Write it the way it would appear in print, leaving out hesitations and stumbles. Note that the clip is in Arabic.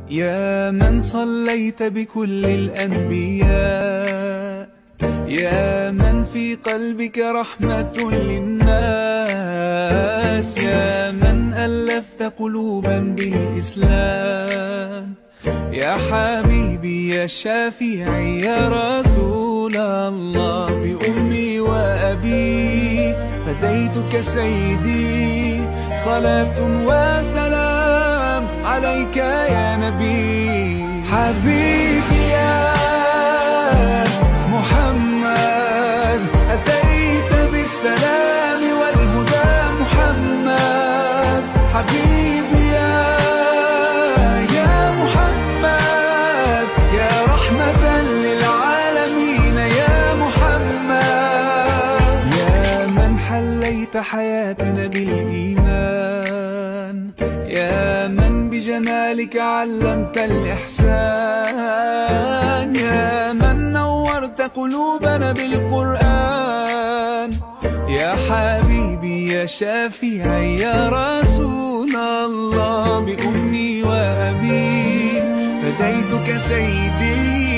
يا من صليت بكل الأنبياء، يا من في قلبك رحمة للناس، يا من ألفت قلوبا بالإسلام، يا حبيبي يا شافعي يا رسول الله، بأمي وأبي فديتك سيدي، صلاة وسلام عليك يا نبي. حبيبي يا محمد أتيت بالسلام والهدى محمد، حبيبي يا محمد يا رحمة للعالمين يا محمد، يا من حليت حياتنا بالإيمان، يا من بجمالك علمت الإحسان، يا من نورت قلوبنا بالقرآن، يا حبيبي يا شافعي يا رسول الله، بأمي وأبي فديتك سيدي،